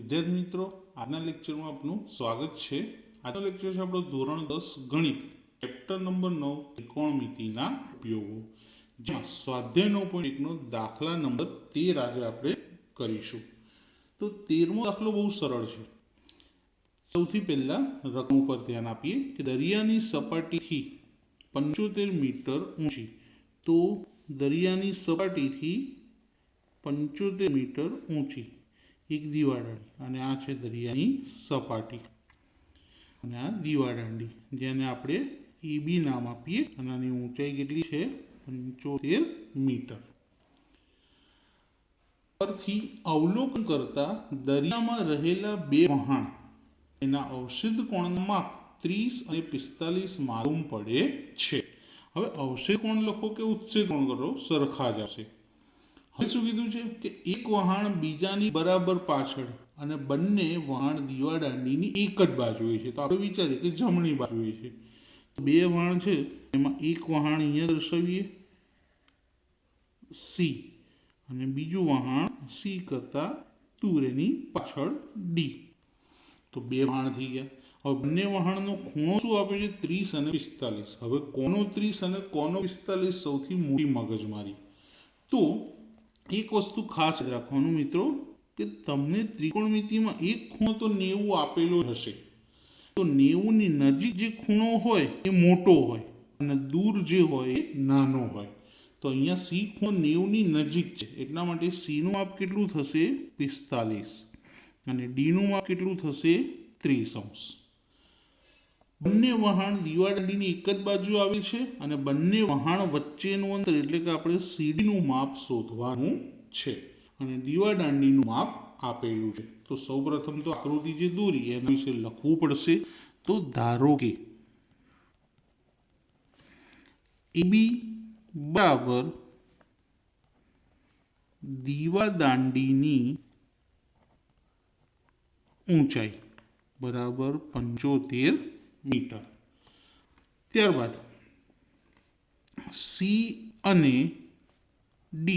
વિદ્યાર્થી મિત્રો, આજના લેક્ચરમાં આપનું સ્વાગત છે। આજનો લેક્ચર છે આપણો ધોરણ 10 ગણિત ચેપ્ટર નંબર 9 ત્રિકોણમિતિના ઉપયોગો, જેમાં સ્વાધ્યાય 9.1 નો દાખલા નંબર 13 આજે આપણે કરીશું। તો 13મો દાખલો બહુ સરળ છે। સૌથી પહેલા રકમ પર ધ્યાન આપીએ કે દરિયાની સપાટીથી 75 મીટર ઊંચી, તો દરિયાની સપાટીથી 75 મીટર ઊંચી એક દીવાદાંડી, અને આ છે દરિયાની સપાટી, અને આ દીવાદાંડી જેને આપણે AB નામ આપીએ, અને આની ઊંચાઈ કેટલી છે? 75 મીટર। પરથી અવલોકન કરતા દરિયામાં રહેલા બે વહાણ એના અવશેષ કોણના માપ 30 અને 45 માલુમ પડે છે। હવે અવશેષ કોણ લખો કે ઉત્સેદ કોણ કરો, સરખા જ આવશે। હવે શું કીધું છે કે એક વહાણ બીજાની બરાબર પાછળ અને બંને વહાણ દીવાદાંડીની એક જ બાજુએ છે। તો આપણે વિચારીએ કે જમણી બાજુએ છે, બે વહાણ છે, એમાં એક વહાણ અહીંયા દર્શાવીએ C, અને બીજું વહાણ C કરતા દૂર એની પાછળ D। તો બે વહાણ થઈ ગયા। હવે બંને વહાણનો ખૂણો શું આપ્યો છે? 30 અને 45। હવે કોનો 30 અને કોનો 45 સૌથી મોટી મગજમારી? તો એક વસ્તુ ખાસ રાખવાનું મિત્રો કે તમને ત્રિકોણમિતિમાં એક ખૂણો તો 90 આપેલો હશે, તો 90ની નજીક જે ખૂણો હોય એ મોટો હોય અને દૂર જે હોય એ નાનો હોય। તો અહીંયા C ખૂણો 90ની નજીક છે, એટલા માટે C નું માપ કેટલું થશે? 45, અને D નું માપ કેટલું થશે? 30°। બંને વહાણ દીવાદાંડીની એક જ બાજુ આવેલ છે, અને બંને વહાણ વચ્ચેનું અંતર એટલે કે આપણે CD નું માપ શોધવાનું છે, અને દીવાદાંડીનું માપ આપેલું છે। તો સૌપ્રથમ તો આકૃતિ જે દોરી એના વિશે લખવું પડશે। તો ધારો કે AB બરાબર દીવાદાંડીની ઊંચાઈ બરાબર 75 મીટર। ત્યારબાદ C અને D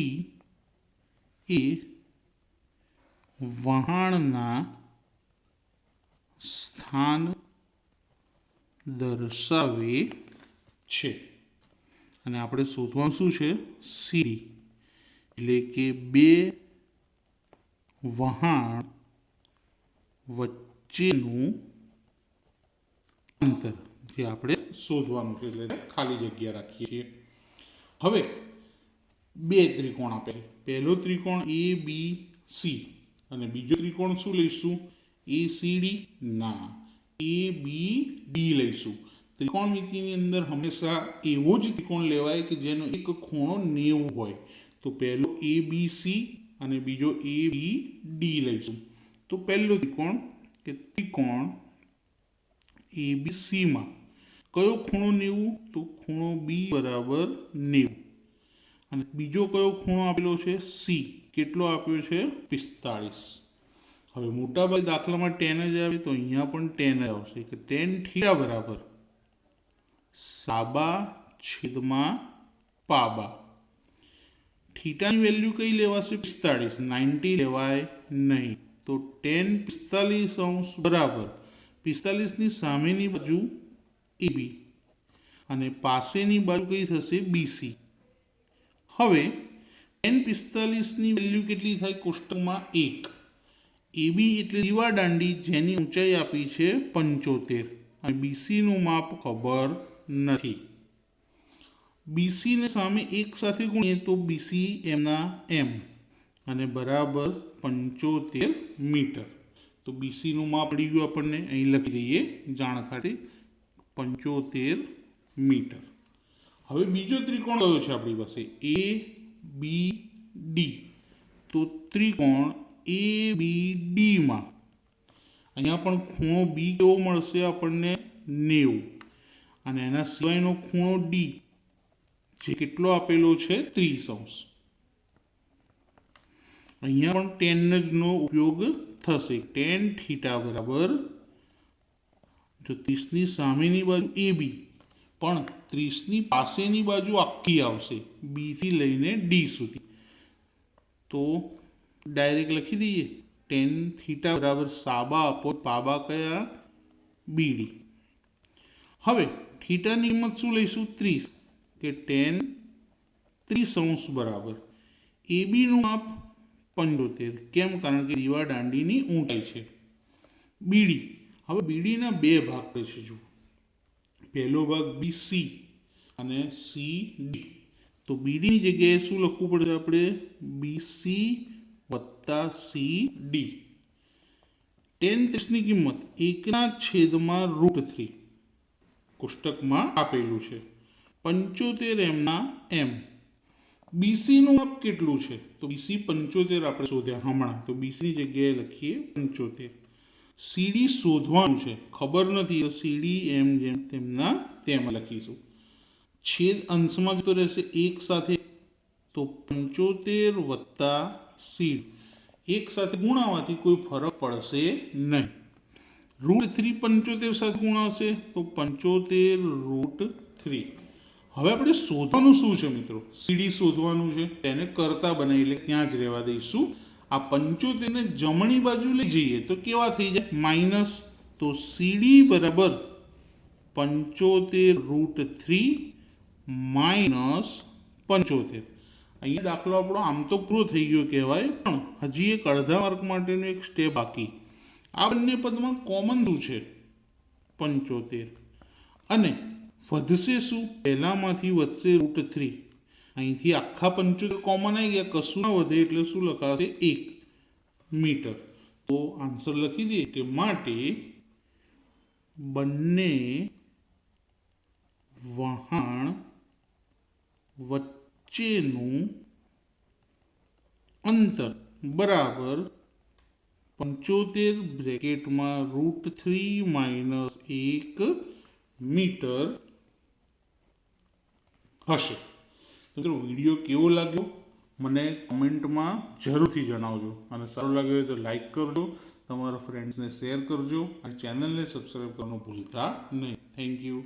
એ વહાણના સ્થાન દર્શાવે છે, અને આપણે શોધવાનું શું છે? CD, એટલે કે બે વહાણ વચ્ચેનું અંતર જે આપણે શોધવાનું છે, એટલે ખાલી જગ્યા રાખીએ છીએ। હવે બે ત્રિકોણ આપે, પહેલો ત્રિકોણ ABC અને બીજો ત્રિકોણ શું લઈશું? ACD? ના, ABD લઈશું। ત્રિકોણમિતિની અંદર હંમેશા એવો જ ત્રિકોણ લેવાય કે જેનો એક ખૂણો 90 હોય। તો પહેલો ABC અને બીજો ABD લઈશું। તો પહેલો ત્રિકોણ કે ત્રિકોણ ABCમાં કયો ખૂણો 90? તો ખૂણો B બરાબર 90, અને બીજો કયો ખૂણો આપેલો છે? C, કેટલો આપ્યો છે? 45। હવે મોટાભાગે દાખલામાં tan જ આવે, તો અહીંયા પણ tan જ આવશે કે tan θ બરાબર સાબા છેદમાં પાબા। થીટાની વેલ્યુ કઈ લેવાશે? 45, 90 લેવાય નહીં। તો tan 45° બરાબર 45ની સામેની બાજુ AB અને પાસેની બાજુ કઈ થશે? BC। હવે tan 45ની વેલ્યુ કેટલી થાય? કોષ્ટકમાં 1। AB એટલે દીવાદાંડી જેની ઊંચાઈ આપી છે 75, અને BC નું માપ ખબર નથી। BC ને સામે એક સાથે ગુણીએ તો BC એમના એમ, અને બરાબર 75 મીટર। તો BC નું માપ મળી ગયું આપણને, અહીં લખી દઈએ જાણ ખાતે 75 મીટર। હવે બીજો ત્રિકોણ કયો છે આપણી પાસે? ABD। તો ત્રિકોણ ABDમાં અહીંયા પણ ખૂણો B કેવો મળશે આપણને? 90, અને એના સિવાયનો ખૂણો D જે કેટલો આપેલો છે? 30°। અહીંયા પણ tan જ નો ઉપયોગ થશે। tan θ બરાબર, જો 30ની સામેની બાજુ AB પણ 30ની પાસેની બાજુ આખી આવશે, B થી લઈને D સુધી। તો ડાયરેક્ટ લખી દઈએ ટેન થીટા બરાબર સાબા અપોન પાબા કયા બીડી. હવે થીટાની કિંમત શું લઈશું 30 કે ટેન 30° બરાબર એબીનું માપ 75. કેમ? કારણ કે દીવા દાંડીની ઊંચાઈ છે. બીડી, હવે બીડીના બે ભાગ છે. જુઓ, પહેલો ભાગ BC અને CD. તો બીડીની જગ્યાએ શું લખવું પડશે આપણે? BC વત્તા CD. ટેન 30ની કિંમત 1/√3 કોષ્ટકમાં આપેલું છે. 75 એમના એમ. BCનું માપ કેટલું છે? તો BC 75 આપણે શોધ્યા હમણાં, તો BCની જગ્યાએ લખીએ 75. CD શોધવાનું છે, ખબર નથી, તો CD એમ જેમ તેમના તેમ લખીશું. છેદ અંશમાં જતો રહેશે એક સાથે, તો 75 વત્તા CD એક સાથે ગુણાવાથી કોઈ ફરક પડશે નહીં. √3 75 સાથે ગુણાશે તો 75√3. હવે આપણે શોધવાનું શું છે મિત્રો? CD શોધવાનું છે. તેને કરતા બનાવી એટલે ત્યાં જ રહેવા દઈશું. આ 75ને જમણી બાજુ લઈ જઈએ તો કેવા થઈ જાય? માઇનસ. તો CD બરાબર 75√3 માઇનસ 75. અહીંયા દાખલો આપણો આમ તો પૂરો થઈ ગયો કહેવાય, પણ હજી એક અડધા માર્ક માટેનું એક સ્ટેપ બાકી. આ બંને પદમાં કોમન શું છે? 75. અને વધશે શું? પહેલામાંથી વધશે √3. અહીંથી આખા 75 કોમન આવી ગયા, કશું ના વધે એટલે શું લખાશે? 1 મીટર. તો આન્સર લખી દઈએ કે માટે બંને વહાણ વચ્ચેનું અંતર બરાબર 75 બ્રેકેટમાં √3 માઇનસ 1 મીટર હશે. મિત્રો, વિડીયો કેવો લાગ્યો મને કમેન્ટમાં જરૂરથી જણાવજો, અને સારું લાગ્યું હોય તો લાઈક કરજો, તમારા ફ્રેન્ડ્સને શેર કરજો, અને ચેનલને સબસ્ક્રાઈબ કરવાનું ભૂલતા નહીં. Thank you.